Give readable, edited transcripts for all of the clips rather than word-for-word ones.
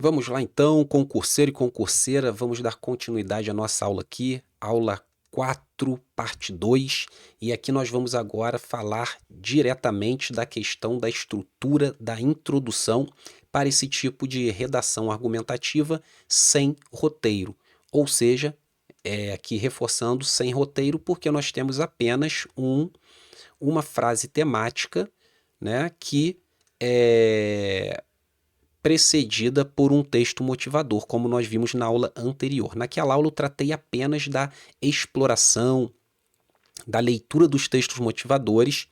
Vamos lá então, concurseiro e concurseira, vamos dar continuidade à nossa aula aqui, aula 4, parte 2, e aqui nós vamos agora falar diretamente da questão da estrutura da introdução para esse tipo de redação argumentativa sem roteiro, ou seja, aqui reforçando sem roteiro, porque nós temos apenas uma frase temática, né, que é precedida por um texto motivador, como nós vimos na aula anterior. Naquela aula eu tratei apenas da exploração, da leitura dos textos motivadores,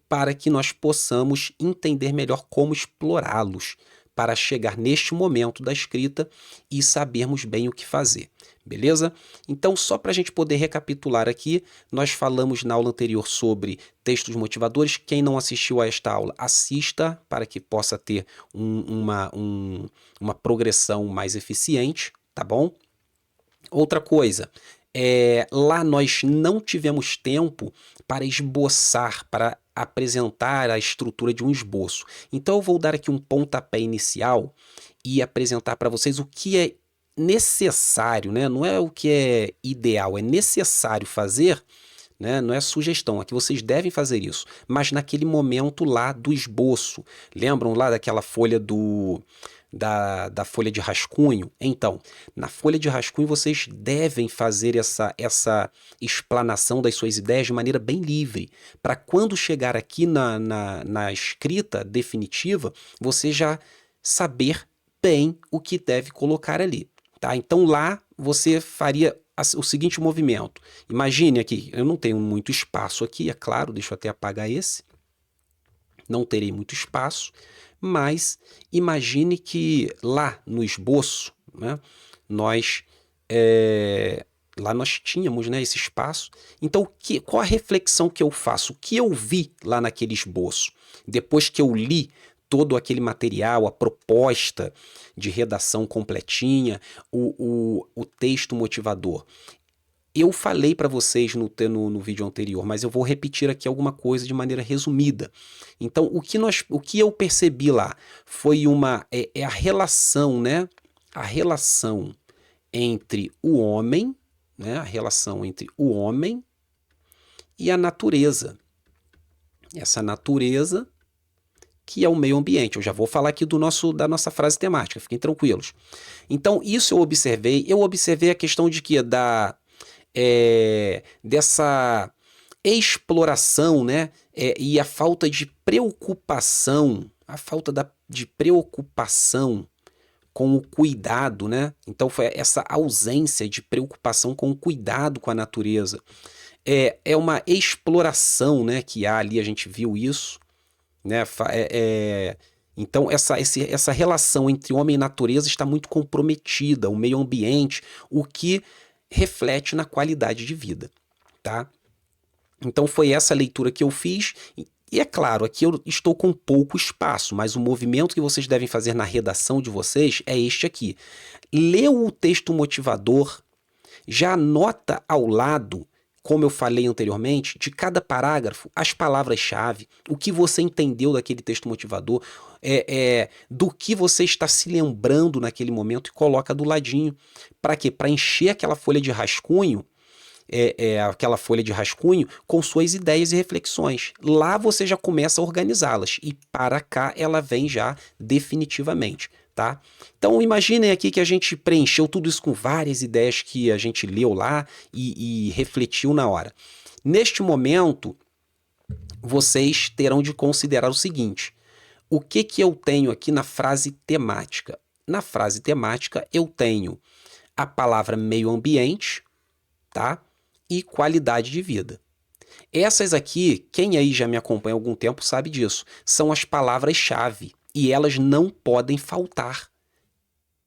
para que nós possamos entender melhor como explorá-los, para chegar neste momento da escrita e sabermos bem o que fazer. Beleza? Então, só para a gente poder recapitular aqui, nós falamos na aula anterior sobre textos motivadores. Quem não assistiu a esta aula, assista para que possa ter uma progressão mais eficiente, tá bom? Outra coisa, lá nós não tivemos tempo para esboçar, para apresentar a estrutura de um esboço. Então eu vou dar aqui um pontapé inicial e apresentar para vocês o que é necessário, né? Não é o que é ideal, é necessário fazer, né? Não é sugestão, aqui vocês devem fazer isso, mas naquele momento lá do esboço. Lembram lá daquela folha da folha de rascunho? Então, na folha de rascunho vocês devem fazer essa explanação das suas ideias de maneira bem livre, para quando chegar aqui na escrita definitiva, você já saber bem o que deve colocar ali, tá? Então lá você faria o seguinte movimento. Imagine aqui, eu não tenho muito espaço aqui, é claro, deixa eu até apagar esse. Não terei muito espaço, mas imagine que lá no esboço, né, nós lá nós tínhamos, né, esse espaço. Então, qual a reflexão que eu faço? O que eu vi lá naquele esboço? Depois que eu li todo aquele material, a proposta de redação completinha, o texto motivador. Eu falei para vocês no vídeo anterior, mas eu vou repetir aqui alguma coisa de maneira resumida. Então, o que eu percebi lá foi a relação, né? A relação entre o homem, né? A relação entre o homem e a natureza. Essa natureza que é o meio ambiente. Eu já vou falar aqui da nossa frase temática, fiquem tranquilos. Então, isso eu observei a questão de que dessa exploração, né, e a falta de preocupação, de preocupação com o cuidado, né? Então foi essa ausência de preocupação com o cuidado com a natureza. É uma exploração, né, que há ali, a gente viu isso, né? Então essa relação entre homem e natureza está muito comprometida, o meio ambiente, o que reflete na qualidade de vida, tá? Então foi essa leitura que eu fiz, e é claro, aqui eu estou com pouco espaço, mas o movimento que vocês devem fazer na redação de vocês é este aqui. Leu o texto motivador, já anota ao lado, como eu falei anteriormente, de cada parágrafo, as palavras-chave, o que você entendeu daquele texto motivador, do que você está se lembrando naquele momento, e coloca do ladinho. Para quê? Para encher aquela folha de rascunho, aquela folha de rascunho com suas ideias e reflexões. Lá você já começa a organizá-las, e para cá ela vem já definitivamente. Tá? Então imaginem aqui que a gente preencheu tudo isso com várias ideias que a gente leu lá e refletiu na hora. Neste momento, vocês terão de considerar o seguinte: o que eu tenho aqui na frase temática? Na frase temática eu tenho a palavra meio ambiente, tá? E qualidade de vida. Essas aqui, quem aí já me acompanha há algum tempo sabe disso, são as palavras-chave. E elas não podem faltar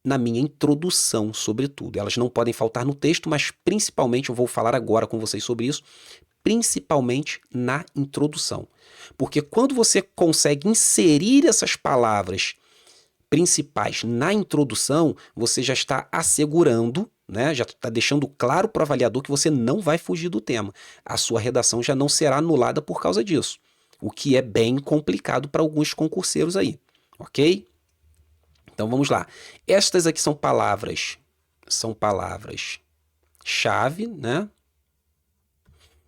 na minha introdução, sobretudo. Elas não podem faltar no texto, mas principalmente, eu vou falar agora com vocês sobre isso, principalmente na introdução. Porque quando você consegue inserir essas palavras principais na introdução, você já está assegurando, né, já está deixando claro para o avaliador que você não vai fugir do tema. A sua redação já não será anulada por causa disso, o que é bem complicado para alguns concurseiros aí. Ok? Então vamos lá. Estas aqui são palavras-chave, né?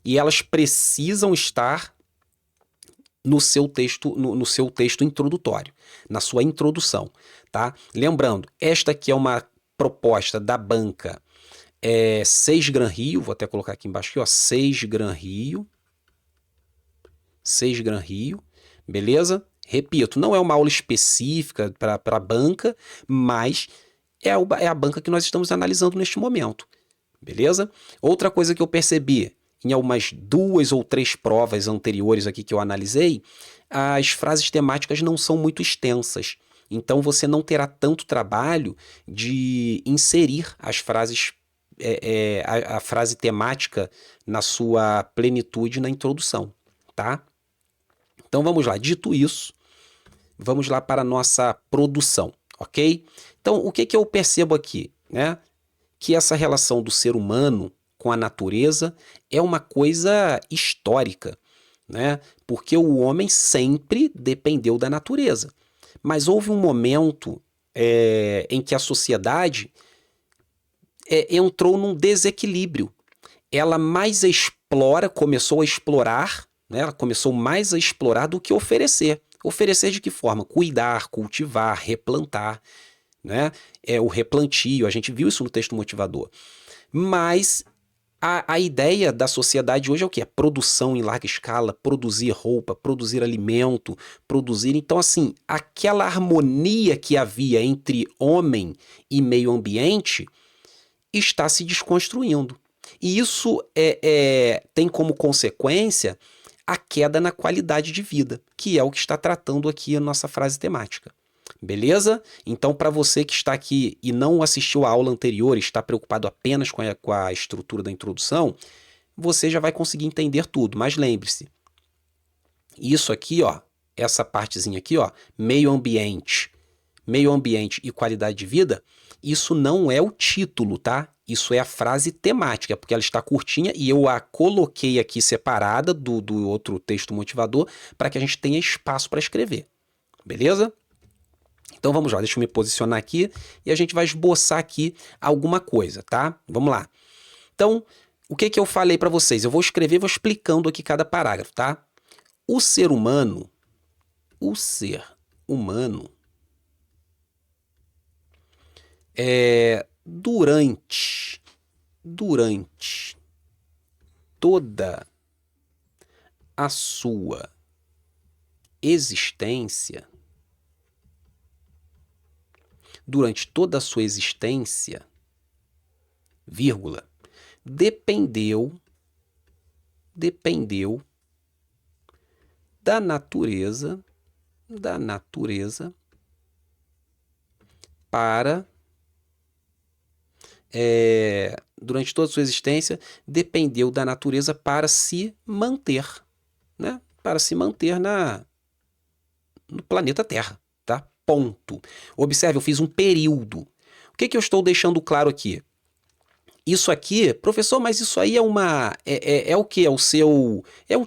E elas precisam estar no seu texto, no seu texto introdutório, na sua introdução, tá? Lembrando, esta aqui é uma proposta da banca 6 Gran Rio, vou até colocar aqui embaixo, aqui, ó, 6 Gran Rio, beleza? Repito, não é uma aula específica para a banca, mas é a banca que nós estamos analisando neste momento, beleza? Outra coisa que eu percebi em algumas 2 ou 3 provas anteriores aqui que eu analisei, as frases temáticas não são muito extensas. Então você não terá tanto trabalho de inserir as frases, a frase temática na sua plenitude na introdução, tá? Então vamos lá, dito isso, vamos lá para a nossa produção, ok? Então o que eu percebo aqui, né? Que essa relação do ser humano com a natureza é uma coisa histórica, né? Porque o homem sempre dependeu da natureza. Mas houve um momento em que a sociedade entrou num desequilíbrio. Ela mais explora, começou a explorar, né? Ela começou mais a explorar do que oferecer. Oferecer de que forma? Cuidar, cultivar, replantar, né? O replantio, a gente viu isso no texto motivador. Mas a ideia da sociedade hoje é o quê? Produção em larga escala, produzir roupa, produzir alimento, produzir... Então, assim, aquela harmonia que havia entre homem e meio ambiente está se desconstruindo. E isso tem como consequência a queda na qualidade de vida, que é o que está tratando aqui a nossa frase temática. Beleza? Então, para você que está aqui e não assistiu a aula anterior e está preocupado apenas com a estrutura da introdução, você já vai conseguir entender tudo. Mas lembre-se, isso aqui, ó, essa partezinha aqui, ó, meio ambiente e qualidade de vida, isso não é o título, tá? Isso é a frase temática, porque ela está curtinha e eu a coloquei aqui separada do outro texto motivador para que a gente tenha espaço para escrever. Beleza? Então vamos lá, deixa eu me posicionar aqui e a gente vai esboçar aqui alguma coisa, tá? Vamos lá. Então, o que eu falei para vocês? Eu vou escrever, vou explicando aqui cada parágrafo, tá? O ser humano, durante toda a sua existência, vírgula, dependeu da natureza para durante toda a sua existência dependeu da natureza para se manter, né? Para se manter no planeta Terra, tá? Ponto. Observe, eu fiz um período. O que eu estou deixando claro aqui? Isso aqui, professor, mas isso aí é o que? É um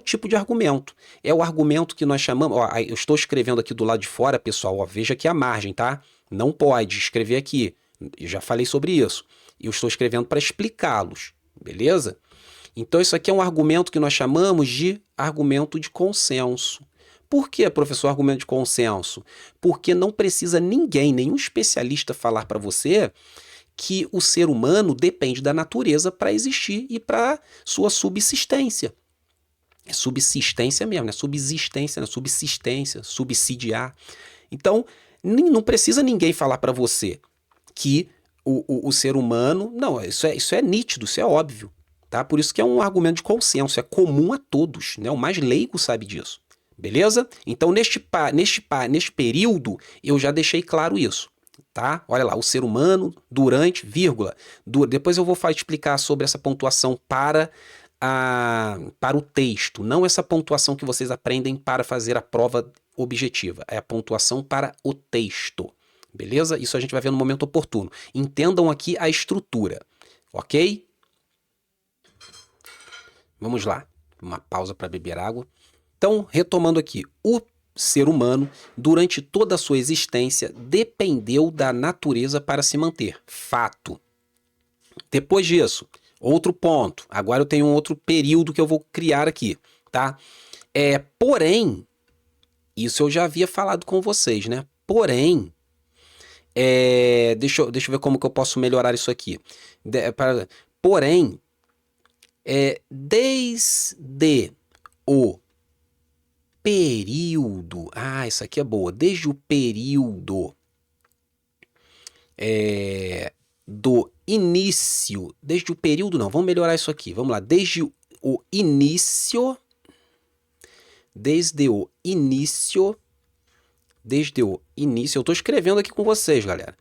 tipo de argumento. É o argumento que nós chamamos... Ó, eu estou escrevendo aqui do lado de fora, pessoal, ó, veja aqui a margem, tá? Não pode escrever aqui. Eu já falei sobre isso. Eu estou escrevendo para explicá-los, beleza? Então isso aqui é um argumento que nós chamamos de argumento de consenso. Por que, professor, argumento de consenso? Porque não precisa ninguém, nenhum especialista falar para você que o ser humano depende da natureza para existir e para sua subsistência. É subsistência mesmo, não é subsistência, não é subsistência, subsidiar. Então, não precisa ninguém falar para você que o ser humano... Não, isso é nítido, isso é óbvio. Tá? Por isso que é um argumento de consenso, é comum a todos, né? O mais leigo sabe disso. Beleza? Então, neste período, eu já deixei claro isso. Tá? Olha lá, o ser humano, durante, vírgula. Depois eu vou explicar sobre essa pontuação para o texto. Não essa pontuação que vocês aprendem para fazer a prova objetiva. É a pontuação para o texto. Beleza? Isso a gente vai ver no momento oportuno. Entendam aqui a estrutura. Ok? Vamos lá. Uma pausa para beber água. Então, retomando aqui, o ser humano, durante toda a sua existência, dependeu da natureza para se manter. Fato. Depois disso, outro ponto. Agora eu tenho um outro período que eu vou criar aqui, tá? Porém, isso eu já havia falado com vocês, né? Porém, deixa eu ver como que eu posso melhorar isso aqui. Porém, desde o período... Ah, isso aqui é boa. Desde o período do início... Desde o período, não. Vamos melhorar isso aqui. Vamos lá. Desde o início... Desde o início... eu estou escrevendo aqui com vocês, galera.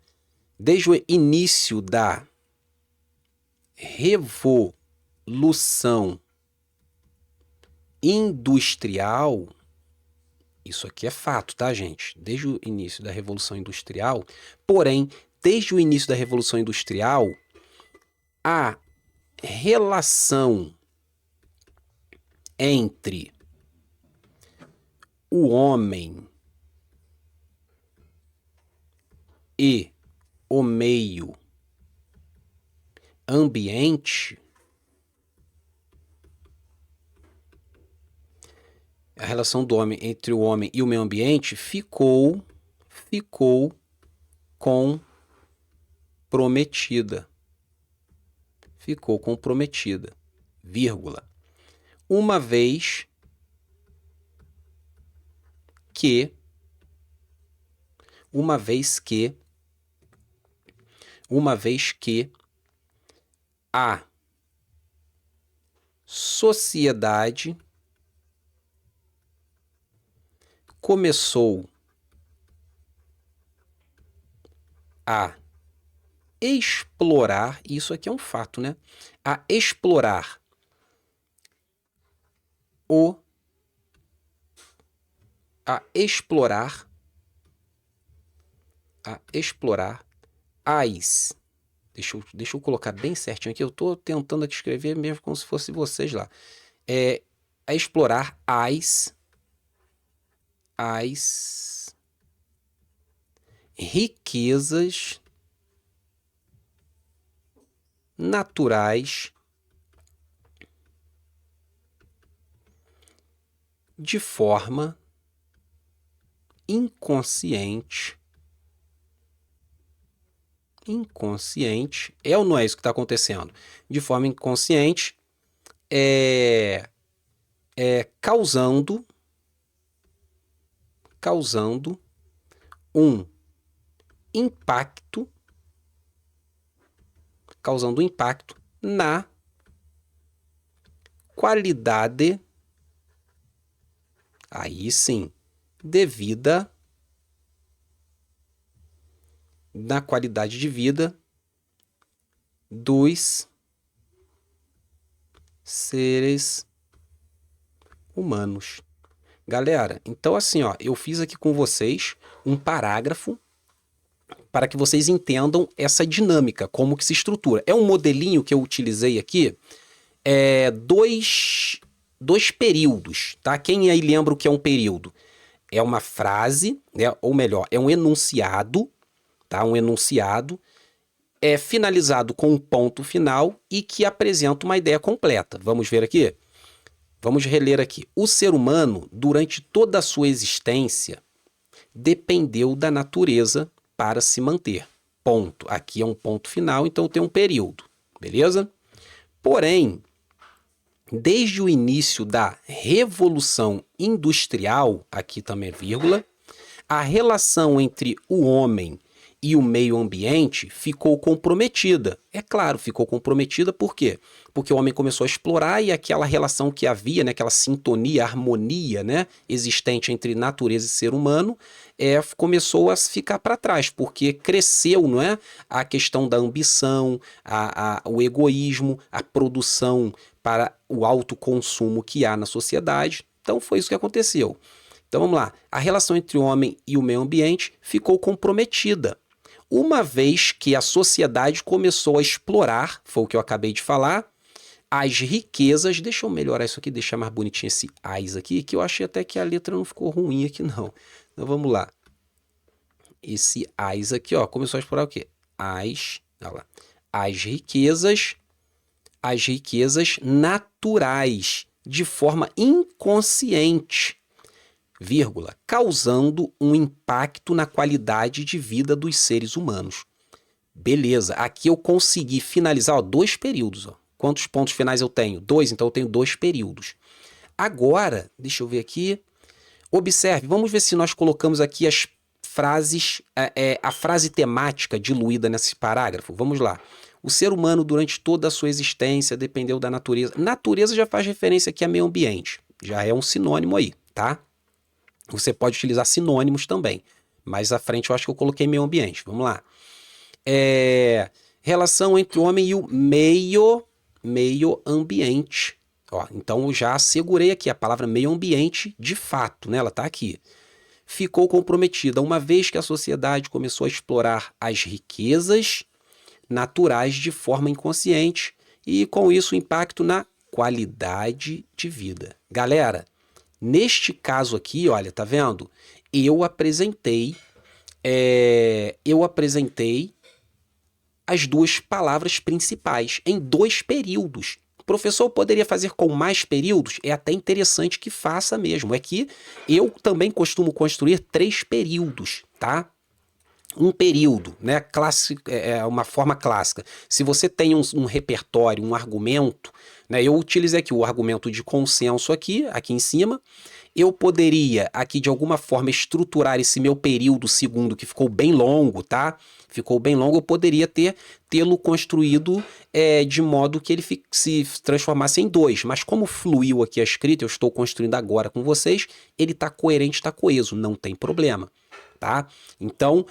Desde o início da Revolução Industrial, isso aqui é fato, tá, gente? Desde o início da Revolução Industrial, porém, desde o início da Revolução Industrial, a relação entre o homem e o meio ambiente, a relação do homem entre o homem e o meio ambiente ficou comprometida. Ficou comprometida, vírgula. Uma vez que a sociedade começou a explorar, isso aqui é um fato, né? A explorar as... Deixa eu colocar bem certinho aqui. Eu estou tentando aqui escrever mesmo como se fosse vocês lá. A explorar as riquezas naturais de forma inconsciente. É ou não é isso que está acontecendo? De forma inconsciente, causando um impacto na qualidade, aí sim, devida, na qualidade de vida dos seres humanos. Galera, então assim, ó, eu fiz aqui com vocês um parágrafo para que vocês entendam essa dinâmica, como que se estrutura. É um modelinho que eu utilizei aqui, dois períodos, tá? Quem aí lembra o que é um período? É uma frase, né? Ou melhor, é um enunciado, tá? Um enunciado finalizado com um ponto final e que apresenta uma ideia completa. Vamos ver aqui? Vamos reler aqui. O ser humano, durante toda a sua existência, dependeu da natureza para se manter. Ponto. Aqui é um ponto final, então tem um período. Beleza? Porém, desde o início da Revolução Industrial, aqui também é vírgula, a relação entre o homem e o meio ambiente ficou comprometida. É claro, ficou comprometida por quê? Porque o homem começou a explorar e aquela relação que havia, né, aquela sintonia, harmonia, né, existente entre natureza e ser humano, começou a ficar para trás, porque cresceu, não é, a questão da ambição, o egoísmo, a produção para o autoconsumo que há na sociedade. Então foi isso que aconteceu. Então vamos lá, a relação entre o homem e o meio ambiente ficou comprometida. Uma vez que a sociedade começou a explorar, foi o que eu acabei de falar, as riquezas, deixa eu melhorar isso aqui, deixar mais bonitinho esse as aqui, que eu achei até que a letra não ficou ruim aqui não. Então vamos lá. Esse as aqui, ó, começou a explorar o quê? Olha lá. As riquezas naturais, de forma inconsciente, vírgula, causando um impacto na qualidade de vida dos seres humanos. Beleza, aqui eu consegui finalizar, ó, 2 períodos. Ó. Quantos pontos finais eu tenho? 2, então eu tenho 2 períodos. Agora, deixa eu ver aqui. Observe, vamos ver se nós colocamos aqui as frases, a frase temática diluída nesse parágrafo. Vamos lá. O ser humano, durante toda a sua existência, dependeu da natureza. Natureza já faz referência aqui a meio ambiente. Já é um sinônimo aí, tá? Você pode utilizar sinônimos também. Mais à frente eu acho que eu coloquei meio ambiente. Vamos lá. Relação entre o homem e o meio ambiente. Ó, então eu já assegurei aqui a palavra meio ambiente de fato, né? Ela está aqui. Ficou comprometida, uma vez que a sociedade começou a explorar as riquezas naturais de forma inconsciente e com isso o impacto na qualidade de vida. Galera, neste caso aqui, olha, tá vendo? Eu apresentei as 2 palavras principais em 2 períodos. O professor poderia fazer com mais períodos? É até interessante que faça mesmo. É que eu também costumo construir 3 períodos, tá? Um período, né? É uma forma clássica. Se você tem um repertório, um argumento, né? Eu utilizei aqui o argumento de consenso aqui em cima. Eu poderia aqui de alguma forma estruturar esse meu período segundo, que ficou bem longo, tá? Ficou bem longo, eu poderia tê-lo construído de modo que ele se transformasse em 2. Mas como fluiu aqui a escrita, eu estou construindo agora com vocês, ele está coerente, está coeso, não tem problema. Tá? Então,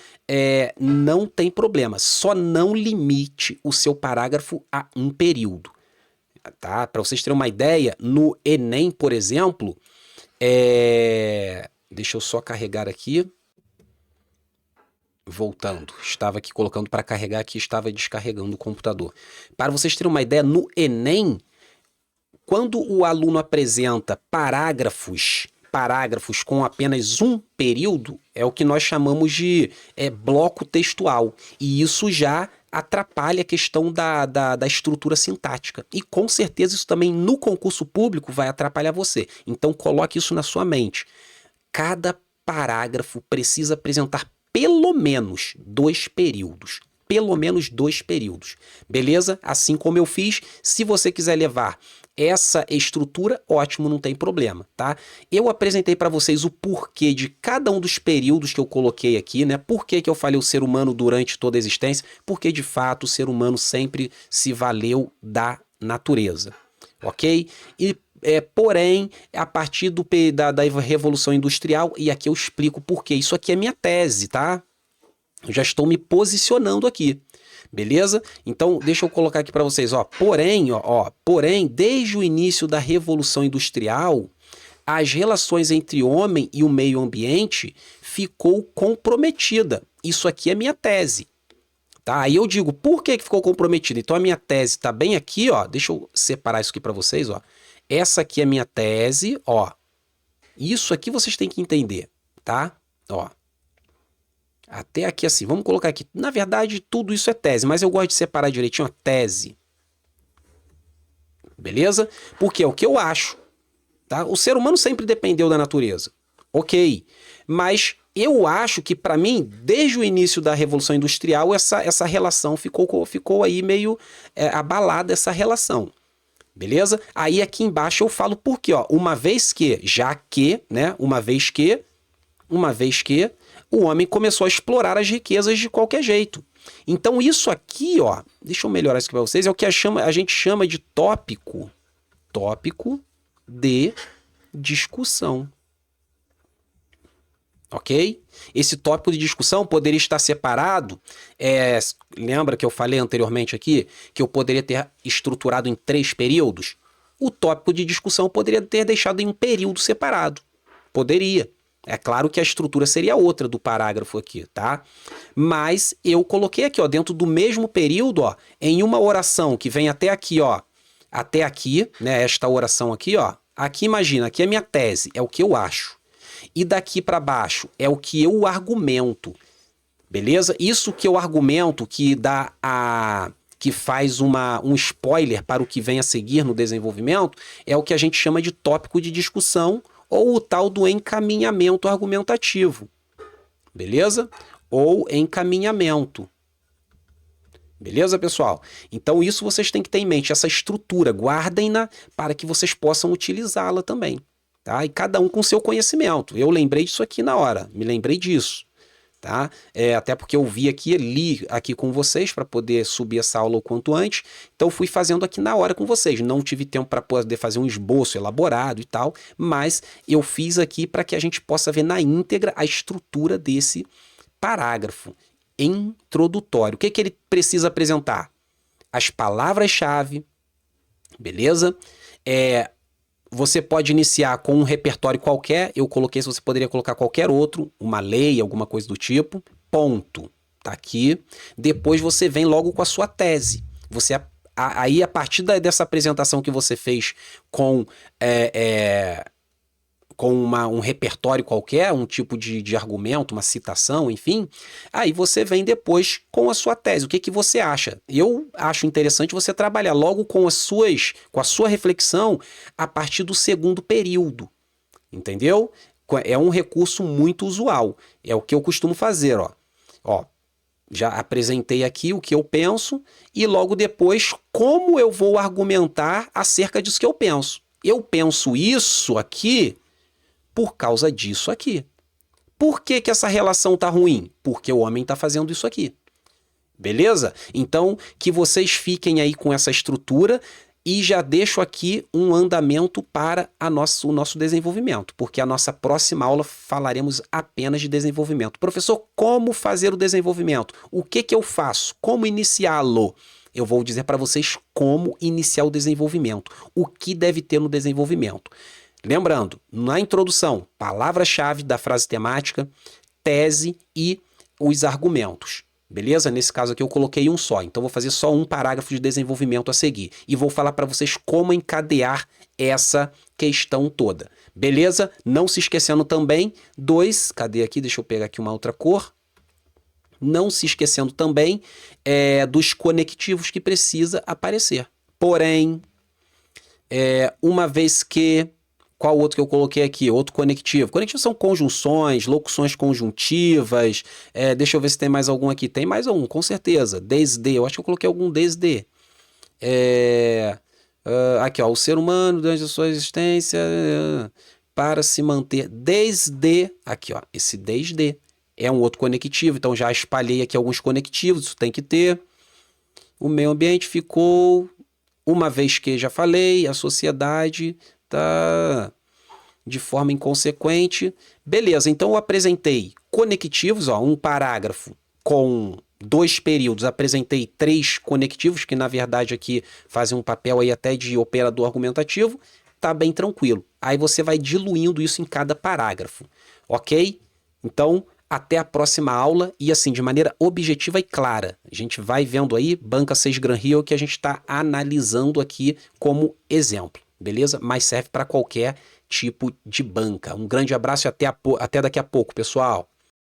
não tem problema, só não limite o seu parágrafo a um período. Tá? Para vocês terem uma ideia, no Enem, por exemplo, deixa eu só carregar aqui. Voltando, estava aqui colocando para carregar, aqui estava descarregando o computador. Para vocês terem uma ideia, no Enem, quando o aluno apresenta parágrafos com apenas um período, é o que nós chamamos de bloco textual. E isso já atrapalha a questão da estrutura sintática. E com certeza isso também no concurso público vai atrapalhar você. Então coloque isso na sua mente. Cada parágrafo precisa apresentar pelo menos 2 períodos. Pelo menos 2 períodos. Beleza? Assim como eu fiz, se você quiser levar essa estrutura, ótimo, não tem problema, tá? Eu apresentei para vocês o porquê de cada um dos períodos que eu coloquei aqui, né? Por que eu falei o ser humano durante toda a existência? Porque, de fato, o ser humano sempre se valeu da natureza, ok? E, porém, a partir da Revolução Industrial, e aqui eu explico por quê. Isso aqui é minha tese, tá? Eu já estou me posicionando aqui. Beleza? Então, deixa eu colocar aqui para vocês, ó. Porém, desde o início da Revolução Industrial, as relações entre o homem e o meio ambiente ficou comprometida. Isso aqui é minha tese. Tá? Aí eu digo, por que ficou comprometida? Então, a minha tese está bem aqui, ó. Deixa eu separar isso aqui para vocês, ó. Essa aqui é a minha tese, ó. Isso aqui vocês têm que entender, tá? Ó. Até aqui assim, vamos colocar aqui, na verdade tudo isso é tese, mas eu gosto de separar direitinho a tese. Beleza? Porque é o que eu acho, tá? O ser humano sempre dependeu da natureza, ok, mas eu acho que para mim, desde o início da Revolução Industrial, essa relação ficou aí meio abalada essa relação. Beleza? Aí aqui embaixo eu falo por quê, ó, uma vez que o homem começou a explorar as riquezas de qualquer jeito. Então isso aqui, ó, deixa eu melhorar isso aqui para vocês, é o que a gente chama de tópico de discussão. Ok? Esse tópico de discussão poderia estar separado, lembra que eu falei anteriormente aqui, que eu poderia ter estruturado em 3 períodos? O tópico de discussão eu poderia ter deixado em um período separado. Poderia. É claro que a estrutura seria outra do parágrafo aqui, tá? Mas eu coloquei aqui, ó, dentro do mesmo período, ó, em uma oração que vem até aqui, ó, até aqui, né, esta oração aqui, ó, aqui imagina, aqui é minha tese, é o que eu acho. E daqui para baixo é o que eu argumento, beleza? Isso que eu argumento, que dá que faz um spoiler para o que vem a seguir no desenvolvimento, é o que a gente chama de tópico de discussão ou o tal do encaminhamento argumentativo, beleza? Ou encaminhamento. Beleza, pessoal? Então isso vocês têm que ter em mente, essa estrutura, guardem-na para que vocês possam utilizá-la também, tá? E cada um com seu conhecimento. Eu lembrei disso aqui na hora, me lembrei disso, tá? Até porque eu vi aqui, li aqui com vocês para poder subir essa aula o quanto antes, então fui fazendo aqui na hora com vocês. Não tive tempo para poder fazer um esboço elaborado e tal, mas eu fiz aqui para que a gente possa ver na íntegra a estrutura desse parágrafo introdutório. O que ele precisa apresentar? As palavras-chave, beleza? Você pode iniciar com um repertório qualquer, eu coloquei, se você poderia colocar qualquer outro, uma lei, alguma coisa do tipo, ponto, tá aqui. Depois você vem logo com a sua tese. Aí, a partir dessa apresentação que você fez com um repertório qualquer, um tipo de argumento, uma citação, enfim, aí você vem depois com a sua tese. O que você acha? Eu acho interessante você trabalhar logo com a sua reflexão a partir do segundo período, entendeu? É um recurso muito usual, é o que eu costumo fazer, ó. Já apresentei aqui o que eu penso e logo depois como eu vou argumentar acerca disso que eu penso. Eu penso isso aqui por causa disso aqui. Por que essa relação tá ruim? Porque o homem tá fazendo isso aqui. Beleza? Então, que vocês fiquem aí com essa estrutura e já deixo aqui um andamento para o nosso desenvolvimento, porque a nossa próxima aula falaremos apenas de desenvolvimento. Professor, como fazer o desenvolvimento? O que eu faço? Como iniciá-lo? Eu vou dizer para vocês como iniciar o desenvolvimento. O que deve ter no desenvolvimento. Lembrando, na introdução, palavra-chave da frase temática, tese e os argumentos. Beleza? Nesse caso aqui eu coloquei um só, então vou fazer só um parágrafo de desenvolvimento a seguir. E vou falar para vocês como encadear essa questão toda. Beleza? Não se esquecendo também cadê aqui? Deixa eu pegar aqui uma outra cor. Não se esquecendo também dos conectivos que precisa aparecer. Porém, uma vez que... Qual outro que eu coloquei aqui? Outro conectivo. Conectivos são conjunções, locuções conjuntivas. Deixa eu ver se tem mais algum aqui. Tem mais um, com certeza. Desde. Eu acho que eu coloquei algum desde. Aqui, ó. O ser humano, durante a sua existência, para se manter desde... Aqui, ó. Esse desde é um outro conectivo. Então, já espalhei aqui alguns conectivos. Isso tem que ter. O meio ambiente ficou... Uma vez que já falei, a sociedade... tá de forma inconsequente. Beleza, então eu apresentei conectivos, ó, um parágrafo com 2 períodos, apresentei 3 conectivos, que na verdade aqui fazem um papel aí até de operador argumentativo, tá bem tranquilo. Aí você vai diluindo isso em cada parágrafo, ok? Então, até a próxima aula e assim, de maneira objetiva e clara. A gente vai vendo aí, banca 6 Gran Rio, que a gente está analisando aqui como exemplo. Beleza? Mas serve para qualquer tipo de banca. Um grande abraço e até daqui a pouco, pessoal.